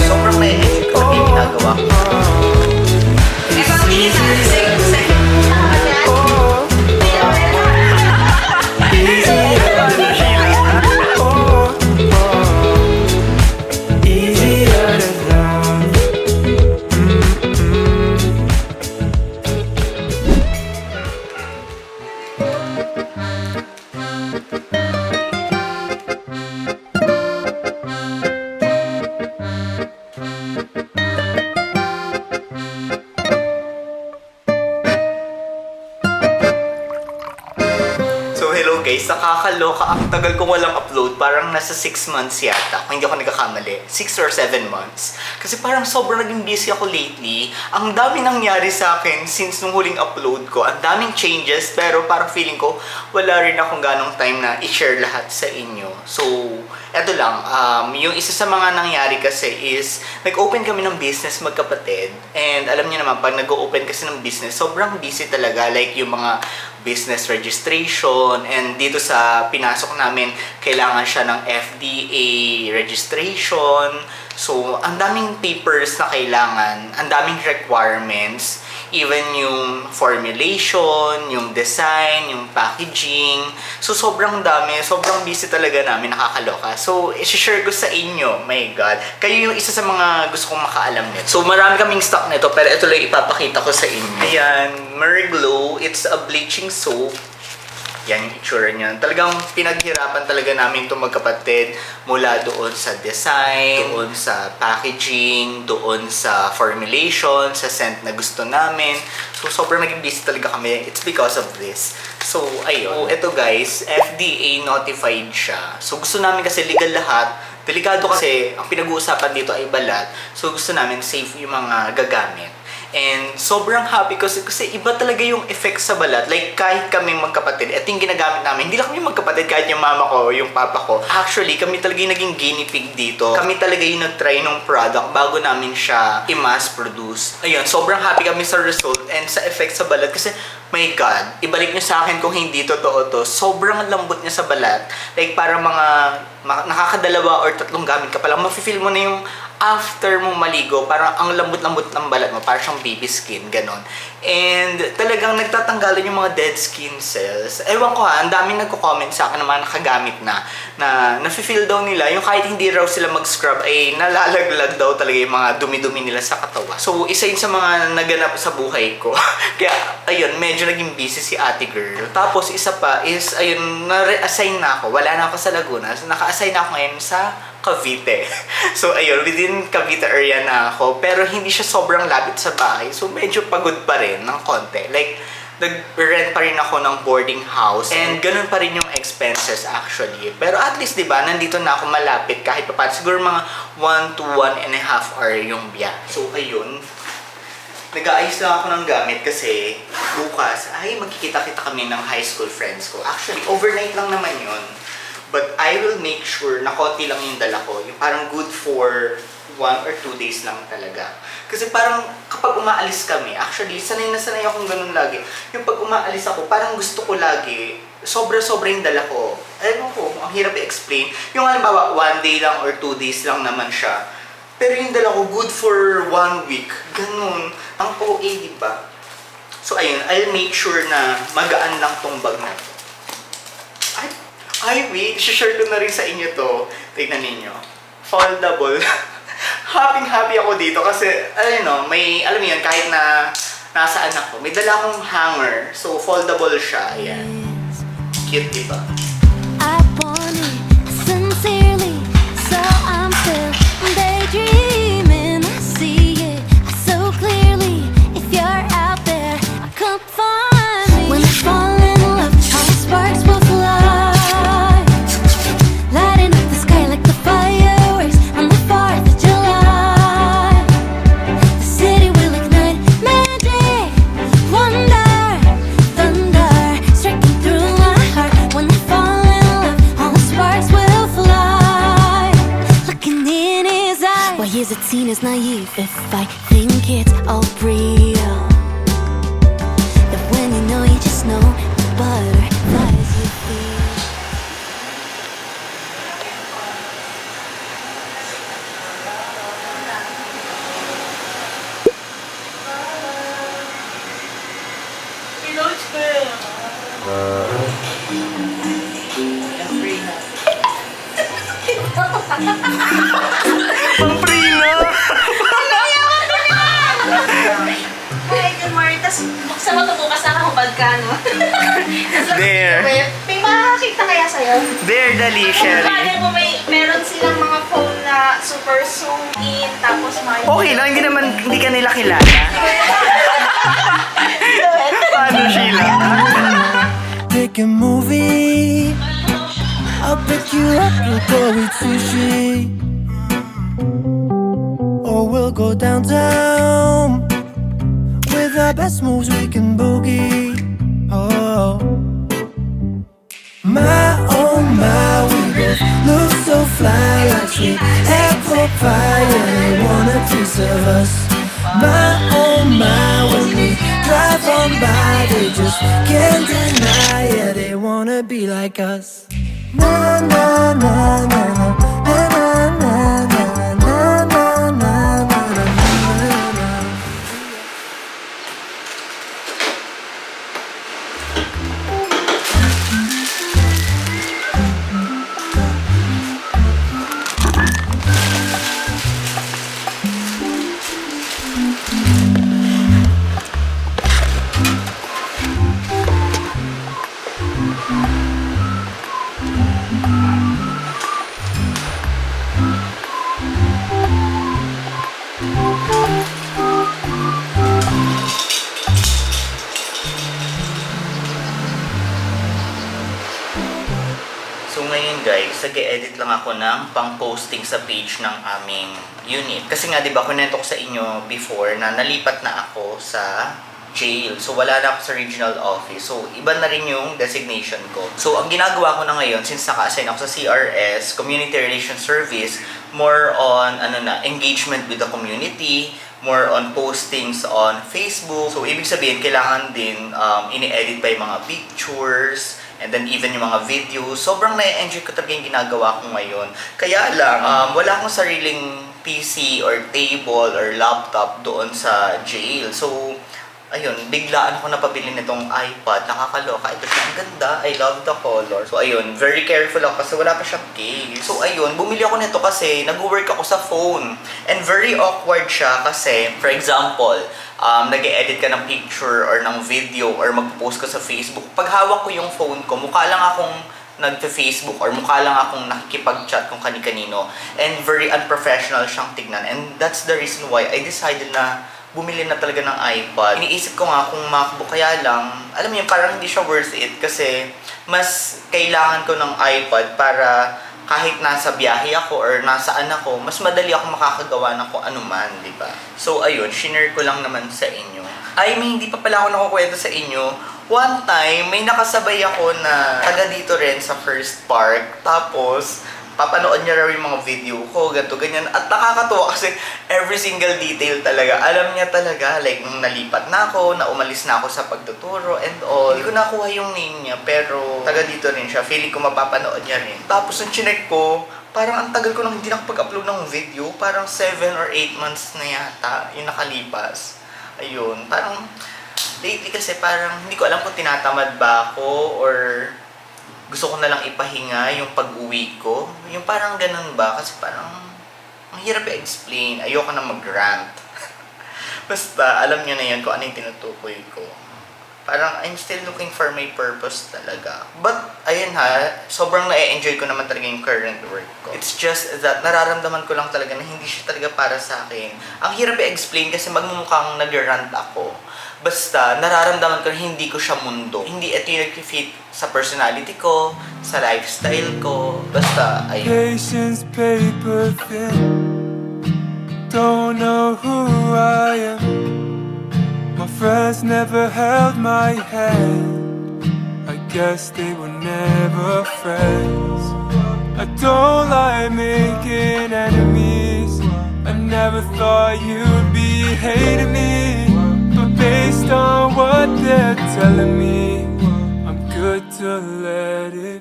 Sobrang na-enjoy ko yung ginagawa ko. So hello guys, nakakaloka. Ang tagal kong walang upload. Parang nasa 6 months yata. Kung hindi ako nagkakamali. 6 or 7 months. Kasi parang sobrang naging busy ako lately. Ang dami nangyari sa akin since nung huling upload ko. Ang daming changes. Pero parang feeling ko wala rin akong ganong time na i-share lahat sa inyo. So, eto lang. Yung isa sa mga nangyari kasi is nag-open kami ng business magkapatid. And alam niyo naman, pag nag-open kasi ng business, sobrang busy talaga. Like yung mga business registration, and dito sa pinasok namin kailangan siya ng FDA registration. So ang daming papers na kailangan, ang daming requirements, even yung formulation, yung design, yung packaging. So sobrang dami, sobrang busy talaga namin, nakakaloka. So i-share ko sa inyo, my god, kayo yung isa sa mga gusto kong makaalam nito. So marami kaming stock nito, pero ito lang ipapakita ko sa inyo. Ayan, Merglow, it's a bleaching soap. Yan yung itsura niyan. Talagang pinaghirapan talaga namin itong magkapatid mula doon sa design, doon sa packaging, doon sa formulation, sa scent na gusto namin. So, sobrang naging busy talaga kami. It's because of this. So, ayun. So, ito guys, FDA notified siya. So, gusto namin kasi legal lahat. Delikado kasi, ang pinag-uusapan dito ay balat. So, gusto namin safe yung mga gagamit. And sobrang happy kasi iba talaga yung effect sa balat. Like kahit kami magkapatid, ito yung ginagamit namin. Hindi lang kami magkapatid, kahit yung mama ko, yung papa ko. Actually, kami talaga yung naging guinea pig dito. Kami talaga yung nag-try ng product bago namin siya i-mass produce. Ayun, sobrang happy kami sa result and sa effect sa balat. Kasi, my God, ibalik nyo sa akin kung hindi totoo to. Sobrang lambot niya sa balat. Like parang mga nakakadalawa or 3 gamit ka pa lang, mafe-feel mo na yung after mong maligo, parang ang lambot-lambot ng balat mo, parang siyang baby skin, ganon. And talagang nagtatanggalan yung mga dead skin cells. Ewan ko ha, ang daming nagko-comment sa akin ng mga nakagamit na nafe-feel daw nila, yung kahit hindi raw sila mag-scrub, ay nalalaglag daw talaga yung mga dumi-dumi nila sa katawan. So, isa yun sa mga naganap sa buhay ko. Kaya, ayun, medyo naging busy si ate girl. Tapos, isa pa is, ayun, na-reassign na ako. Wala na ako sa Laguna. So, naka-assign na ako ngayon sa Cavite. So, ayun, within Cavite area na ako. Pero hindi siya sobrang lapit sa bahay. So, medyo pagod pa rin ng konti. Like, nag-rent pa rin ako ng boarding house. And ganun pa rin yung expenses actually. Pero at least, diba, nandito na ako malapit kahit pa paano. Siguro mga 1 to 1.5 hour yung biyahe. So, ayun. Nag-aayos lang ako ng gamit kasi bukas ay magkikita-kita kami ng high school friends ko. Actually, overnight lang naman yun. But I will make sure na konti lang yung dala ko. Yung parang good for 1 or 2 days lang talaga. Kasi parang kapag umaalis kami, actually, sanay na sanay akong ganun lagi. Yung pag umaalis ako, parang gusto ko lagi, sobra-sobra yung dala ko. Alam ko, ang hirap i-explain. Yung halimbawa, 1 day lang or 2 days lang naman siya. Pero yung dala ko, good for 1 week. Ganun. Ang OA, diba? So, ayun, I'll make sure na magaan lang tong bag na to. Ay, wait. Share ko na rin sa inyo to. Tignan ninyo. Foldable. Happy ako dito kasi, may, alam mo yun, kahit na nasaan ako, may dala akong hanger. So, foldable siya. Ayan. Cute, diba? I want it sincerely, so I'm still daydreaming. I see it so clearly. If you're out there, come find me. When I fall in love, all the sparks will fly, lighting up the sky like the fireworks on the 4th of July. The city will ignite magic, wonder, thunder, striking through my heart. When I fall in love, all the sparks will fly. Looking in his eyes, why is it seen as naive if I think it's all real? That when you just know the butterflies you feel. Pamprina! Hi, good morning. Tapos buksan mo ito bukas nakahubad ka, no? There. May makakakita kaya sa'yo? There, dali, Shelly. Kaya mo meron silang mga phone na super zoom in, tapos mga... Okay lang, hindi ka nila kilala. Paano, Sheila? Pick a movie. I'll pick you up, we'll go eat sushi. Or we'll go downtown. With our best moves we can boogie. Oh my, we both look so fly like sweet apple pie. Yeah, they want a piece of us. My, when we drive on by, they just can't deny. Yeah, they wanna be like us. Na na na na na na na na na na na na na. So ngayon guys, nag-edit lang ako ng pang-posting sa page ng aming unit. Kasi nga 'di ba, kunento ko sa inyo before na nalipat na ako sa jail. So wala na ako sa regional office. So iba na rin yung designation ko. So ang ginagawa ko na ngayon, since naka-assign ako sa CRS, Community Relations Service, more on engagement with the community, more on postings on Facebook. So ibig sabihin, kailangan din ini-edit pa yung mga pictures, and then even yung mga videos. Sobrang na-enjoy ko talaga yung ginagawa ko ngayon. Kaya lang, wala akong sariling PC or table or laptop doon sa jail. So, ayun, biglaan ako napabili nitong iPad. Nakakaloka. Ito siya, ang ganda. I love the color. So, ayun, very careful ako kasi wala pa siyang case. So, ayun, bumili ako nito kasi nag-work ako sa phone. And very awkward siya kasi, for example, nag-edit ka ng picture or ng video or mag-post ka sa Facebook. Pag hawak ko yung phone ko, mukha lang akong nagpe-Facebook or mukha lang akong nakikipag-chat kung kani-kanino. And very unprofessional siyang tignan. And that's the reason why I decided na bumili na talaga ng iPad. Iniisip ko nga kung MacBook, kaya lang, alam mo yun, parang hindi siya worth it kasi mas kailangan ko ng iPad para kahit nasa biyahe ako or nasaan ako, mas madali ako makakagawa ng kung ano man, di ba? So, ayun, shinare ko lang naman sa inyo. Ay, may hindi pa pala ako nakukwento sa inyo. One time, may nakasabay ako na taga dito rin sa First Park. Tapos, papanood niya raw yung mga video ko, ganito, ganyan. At nakakatuwa kasi every single detail talaga. Alam niya talaga, like, nung nalipat na ako, na umalis na ako sa pagtuturo and all. Hindi ko nakuha yung name niya, pero taga dito rin siya. Feeling ko mapapanood niya rin. Tapos, nung chinek ko, parang ang tagal ko nang hindi nakapag-upload ng video. Parang 7 or 8 months na yata yung nakalipas. Ayun, parang lately kasi parang hindi ko alam kung tinatamad ba ako or gusto ko na lang ipahinga yung pag-uwi ko. Yung parang ganun ba? Kasi parang ang hirap i-explain. Ayoko na mag-rant. Basta, alam nyo na yan kung ano yung tinutukoy ko. Parang, I'm still looking for my purpose talaga. But, ayun ha, sobrang na-enjoy ko naman talaga yung current work ko. It's just that, nararamdaman ko lang talaga na hindi siya talaga para sa akin. Ang hirap i-explain kasi magmumukhang nag-rant ako. Basta, nararamdaman ko na hindi ko siya mundo. Hindi ito yung nag-fit sa personality ko, sa lifestyle ko. Basta, ayun. Patience, paper thin. Don't know who I am. My friends never held my hand. I guess they were never friends. I don't like making enemies. I never thought you'd be hating me. But based on what they're telling me, I'm good to let it